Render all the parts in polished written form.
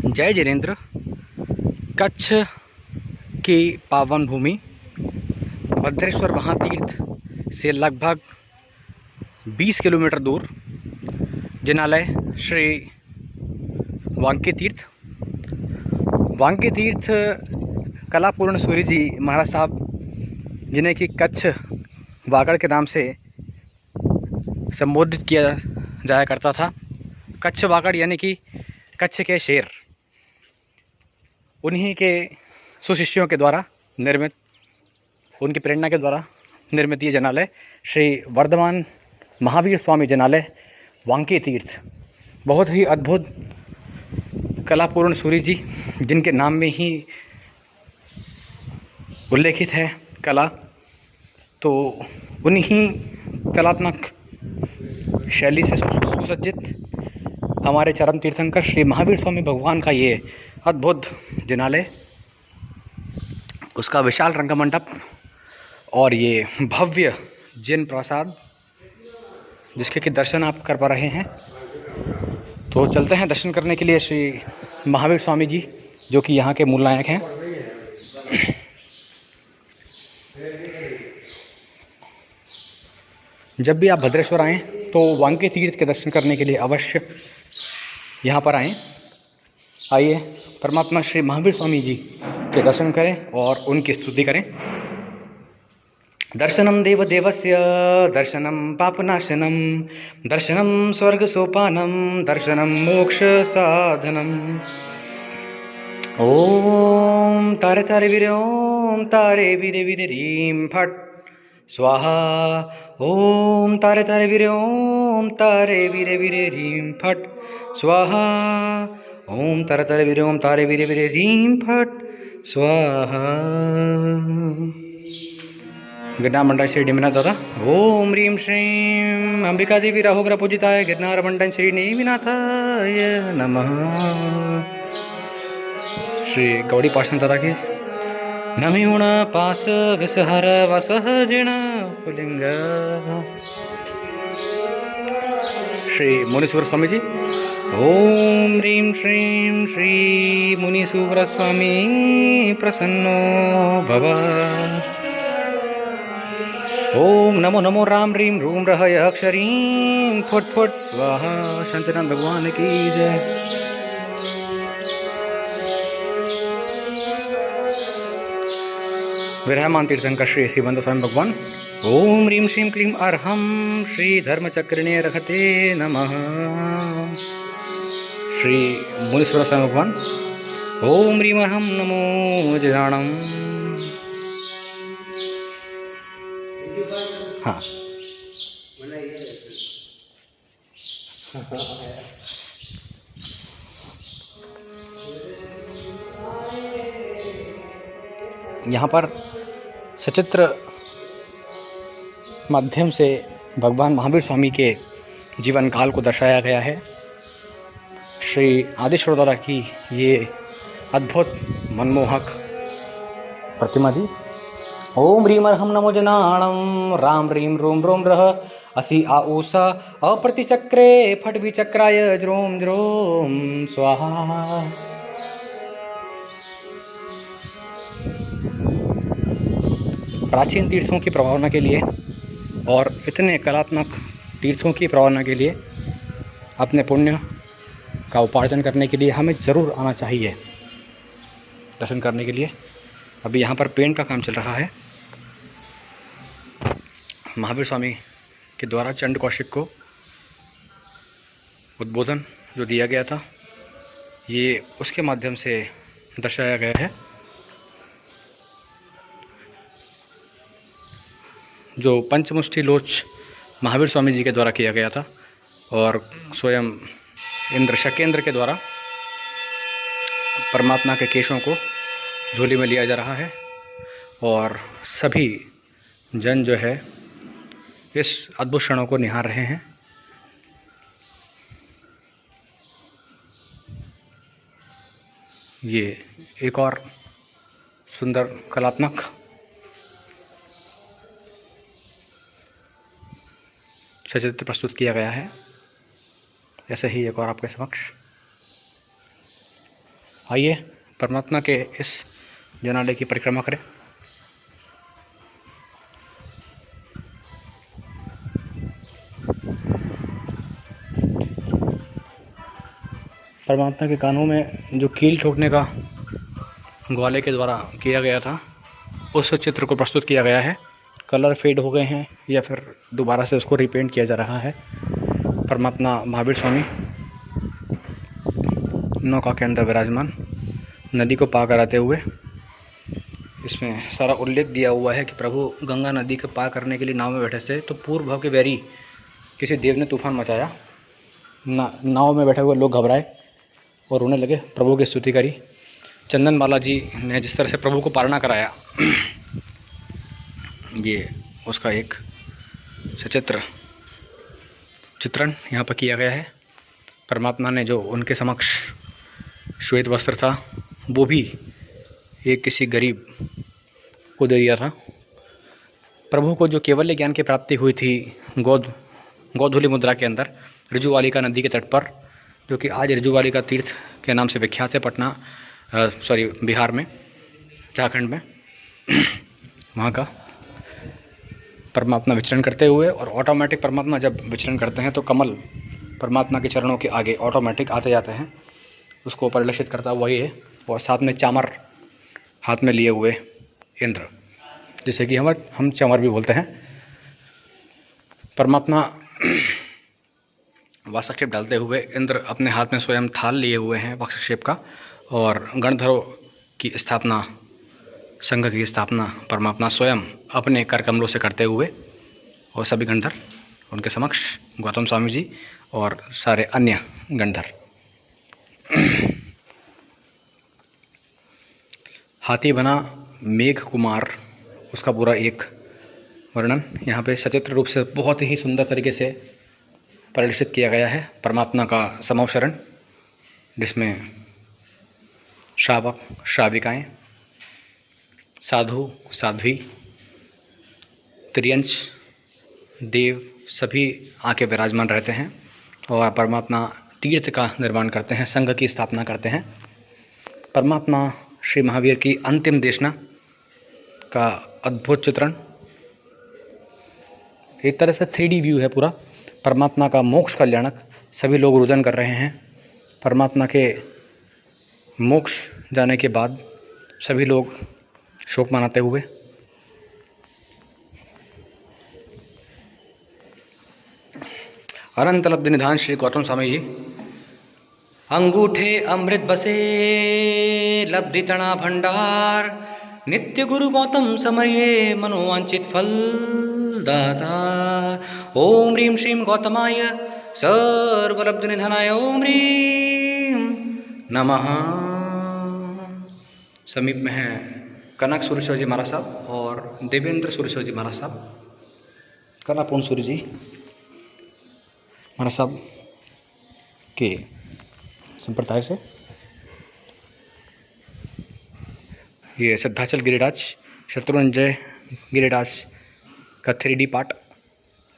जय जिनेंद्र। कच्छ की पावन भूमि भद्रेश्वर महातीर्थ से लगभग 20 किलोमीटर दूर जिनालय श्री वांके तीर्थ कलापूर्ण सूरी जी महाराज साहब, जिन्हें कि कच्छ वागड़ के नाम से संबोधित किया जाया करता था। कच्छ वागड़ यानी कि कच्छ के शेर, उन्हीं के सुशिष्यों के द्वारा निर्मित, उनकी प्रेरणा के द्वारा निर्मित ये जनालय श्री वर्धमान महावीर स्वामी जनालय वांके तीर्थ बहुत ही अद्भुत कलापूर्ण सूरी जी, जिनके नाम में ही उल्लेखित है कला, तो उन्हीं कलात्मक शैली से सुसज्जित हमारे चरम तीर्थंकर श्री महावीर स्वामी भगवान का ये अद्भुत जिनालय, उसका विशाल रंगमंडप और ये भव्य जिन प्रसाद, जिसके कि दर्शन आप कर पा रहे हैं। तो चलते हैं दर्शन करने के लिए श्री महावीर स्वामी जी, जो कि यहाँ के मूल नायक हैं। जब भी आप भद्रेश्वर आएँ तो वांके तीर्थ के दर्शन करने के लिए अवश्य यहाँ पर आएँ। आइए परमात्मा श्री महावीर स्वामी जी के दर्शन करें और उनकी स्तुति करें। दर्शनम देव देवस्य दर्शनम पापनाशनम दर्शनम स्वर्ग सोपानम दर्शनम मोक्ष साधनम। ओम तारे तारे वीरे ओम तारे वीरे वीरे रीम फट स्वाहा। ओम तारे तारे वीरे ओम तारे वीरे वीरे रीम फट स्वाहा। ओम तारे तारे वीरे ओम तारे वीरे वीरे रीम फट स्वाहा। गिरनार मंडल श्री निमिनाथ दादा। ओम ह्रीं श्रीं अंबिका देवी राहुग्र पूजिताय गिरनार मंडल श्री नेमिनाथाय नमः। श्री गौड़ी पाषाण दादा की नमिहुण पास विसहर वसह जिण पुलिंग। श्री मुनीश्वर स्वामी जी। ओम ह्रीं श्रीं श्री मुनीश्वर स्वामी प्रसन्नो भव। ओम नमो नमो राम ह्रीं रूम रहय अक्षरीं फुट फुट स्वाहा। शांतिनाथ भगवान की जय। विराजमान तीर्थंकर श्री श्रीबंध स्वामी भगवान। ओम ह्रीं श्रीं क्लीं अर्हं श्री धर्मचक्रिणे रखते नमः। श्री मुनीश्वर स्वामी भगवान। ओम ह्रीं अर्हं नमो जनाणम। हाँ, यहाँ पर सचित्र माध्यम से भगवान महावीर स्वामी के जीवन काल को दर्शाया गया है। श्री आदिश्वर दादा की ये अद्भुत मनमोहक प्रतिमा जी। ओम ह्रीं अर्हं नमो जनाणम राम ह्रीं रोम रोम रह असि आ ऊषा अप्रतिचक्रे फट विचक्राय ज्रोम ज्रोम स्वाहा। प्राचीन तीर्थों की प्रभावना के लिए और इतने कलात्मक तीर्थों की प्रभावना के लिए, अपने पुण्य का उपार्जन करने के लिए हमें ज़रूर आना चाहिए दर्शन करने के लिए। अभी यहाँ पर पेंट का काम चल रहा है। महावीर स्वामी के द्वारा चंड कौशिक को उद्बोधन जो दिया गया था, ये उसके माध्यम से दर्शाया गया है। जो पंचमुष्टि लोच महावीर स्वामी जी के द्वारा किया गया था और स्वयं इंद्र शकेंद्र के द्वारा परमात्मा के केशों को झोली में लिया जा रहा है और सभी जन जो है इस अद्भुत क्षणों को निहार रहे हैं। ये एक और सुंदर कलात्मक सचित्र प्रस्तुत किया गया है। ऐसे ही एक और आपके समक्ष आइए परमात्मा के इस जनालय की परिक्रमा करें। परमात्मा के कानों में जो कील ठोकने का ग्वाले के द्वारा किया गया था, उस चित्र को प्रस्तुत किया गया है। कलर फेड हो गए हैं या फिर दोबारा से उसको रिपेंट किया जा रहा है। परमात्मा महावीर स्वामी नौका के अंदर विराजमान, नदी को पार कराते हुए। इसमें सारा उल्लेख दिया हुआ है कि प्रभु गंगा नदी को पार करने के लिए नाव में बैठे थे, तो पूर्व भाव के वैरी किसी देव ने तूफान मचाया। नाव में बैठे हुए लोग घबराए और रोने लगे, प्रभु की स्तुति करी। चंदन बाला जी ने जिस तरह से प्रभु को पालना कराया, ये उसका एक सचित्र चित्रण यहाँ पर किया गया है। परमात्मा ने जो उनके समक्ष श्वेत वस्त्र था, वो भी एक किसी गरीब को दे दिया था। प्रभु को जो केवल्य ज्ञान की प्राप्ति हुई थी गोधूली मुद्रा के अंदर, ऋजुवालिका नदी के तट पर, जो कि आज ऋजुवालिका तीर्थ के नाम से विख्यात है, बिहार में, झारखंड में। वहाँ का परमात्मा विचरण करते हुए, और ऑटोमेटिक परमात्मा जब विचरण करते हैं तो कमल परमात्मा के चरणों के आगे ऑटोमेटिक आते जाते हैं। उसको परिलक्षित करता हुआ ये है, और साथ में चामर हाथ में लिए हुए इंद्र, जिसे कि हम चमर भी बोलते हैं। परमात्मा वासक्षेप डालते हुए, इंद्र अपने हाथ में स्वयं थाल लिए हुए हैं वासक्षेप का, और गणधरों की स्थापना, संघ की स्थापना परमात्मा स्वयं अपने कर कमलों से करते हुए, और सभी गणधर उनके समक्ष, गौतम स्वामी जी और सारे अन्य गणधर। हाथी बना मेघ कुमार, उसका पूरा एक वर्णन यहाँ पे सचित्र रूप से बहुत ही सुंदर तरीके से परिलक्षित किया गया है। परमात्मा का समवशरण, जिसमें श्रावक श्राविकाएँ, साधु साध्वी, त्रियंश देव सभी आके विराजमान रहते हैं, और परमात्मा तीर्थ का निर्माण करते हैं, संघ की स्थापना करते हैं। परमात्मा श्री महावीर की अंतिम देशना का अद्भुत चित्रण, एक तरह से 3D व्यू है पूरा। परमात्मा का मोक्ष कल्याणक, सभी लोग रुदन कर रहे हैं। परमात्मा के मोक्ष जाने के बाद सभी लोग शोक मनाते हुए। अनंत लब्धि निधान श्री गौतम स्वामी जी, अंगूठे अमृत बसे लब्धि तणा भंडार, नित्य गुरु गौतम समये मनोवांचित फल दाता। ओम ह्रीं श्रीं गौतमाय सर्वलब्धि निधानाय ओम ह्रीं नमः। समीप में है कनक सूर्यश्वर जी महाराज साहब और देवेंद्र सूर्यश्वर जी महाराज साहब, कलापूर्ण सूर्य जी महाराज साहब के संप्रदाय से। ये सिद्धाचल गिरिराज, शत्रुंजय गिरिराज का 3D पार्ट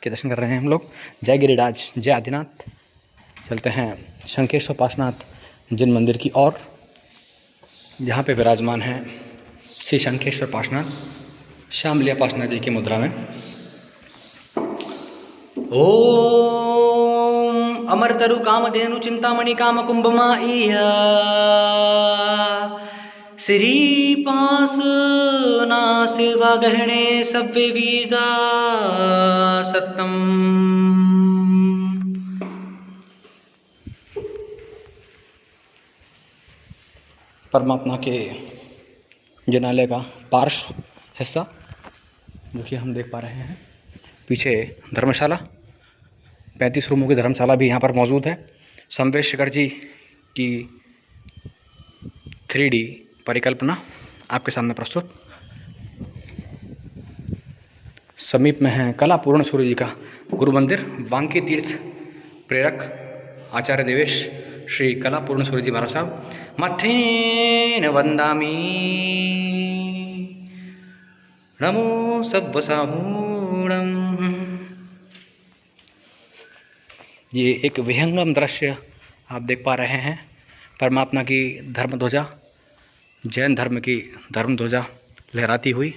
के दर्शन कर रहे हैं हम लोग। जय गिरिराज, जय आदिनाथ। चलते हैं शंखेश्वर पार्श्वनाथ जिन मंदिर की ओर, जहाँ पे विराजमान है श्री शंखेश्वर पार्श्वनाथ श्यामलिया पार्श्वनाथ जी की मुद्रा में। ओम अमरतरु कामधेनु चिंतामणि काम कुंभमाइया, श्री पासना सेवा गहने सव्य विदा सत्तम। परमात्मा के जनालय का पार्श्व हिस्सा जो कि हम देख पा रहे हैं। पीछे धर्मशाला, 35 रूमों की धर्मशाला भी यहाँ पर मौजूद है। संवेश शेखर जी की 3D परिकल्पना आपके सामने प्रस्तुत। समीप में है कलापूर्ण सूर्य जी का गुरु मंदिर, बांके तीर्थ प्रेरक आचार्य देवेश श्री कलापूर्ण सूर्य जी महाराज साहब। मथेन वंदामि नमो सब्बसाहूणम। ये एक विहंगम दृश्य आप देख पा रहे हैं। परमात्मा की धर्म ध्वजा, जैन धर्म की धर्म ध्वजा लहराती हुई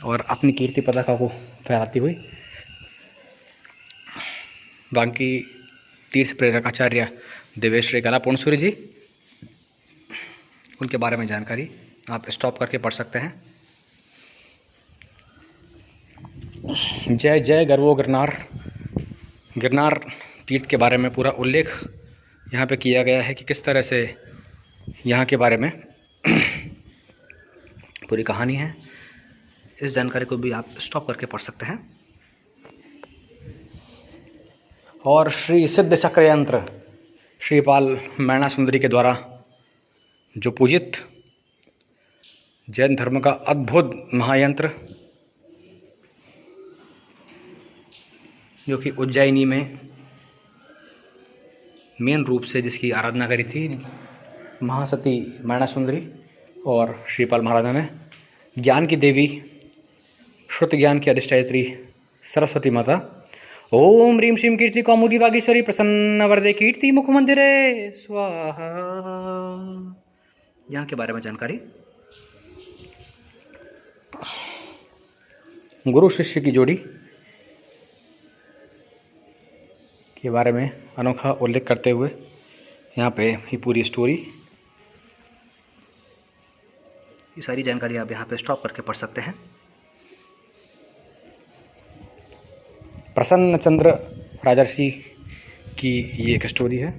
और अपनी कीर्ति पताका को फहराती हुई बांकी तीर्थ प्रेरक आचार्य देवेश्वरी कलापूर्ण सूर्य जी, उनके बारे में जानकारी आप स्टॉप करके पढ़ सकते हैं। जय जय गरवो गिरनार, गिरनार तीर्थ के बारे में पूरा उल्लेख यहाँ पे किया गया है कि किस तरह से यहाँ के बारे में पूरी कहानी है। इस जानकारी को भी आप स्टॉप करके पढ़ सकते हैं। और श्री सिद्ध चक्र यंत्र श्रीपाल मैणा सुंदरी के द्वारा जो पूजित जैन धर्म का अद्भुत महायंत्र, जो कि उज्जैनी में मेन रूप से जिसकी आराधना करी थी महासती मैणा सुंदरी और श्रीपाल महाराजा ने, ज्ञान की देवी, श्रुत ज्ञान की अधिष्ठात्री सरस्वती माता, ओम ह्रीं श्रीं कीर्ति कौमुदी वागीश्वरी प्रसन्न वरदे कीर्ति मुख मंदिरे स्वाहा, यहाँ के बारे में जानकारी। गुरु शिष्य की जोड़ी के बारे में अनोखा उल्लेख करते हुए यहाँ पे ये पूरी स्टोरी, ये सारी जानकारी आप यहाँ पे स्टॉप करके पढ़ सकते हैं। प्रसन्न चंद्र राजर्षि की ये एक स्टोरी है।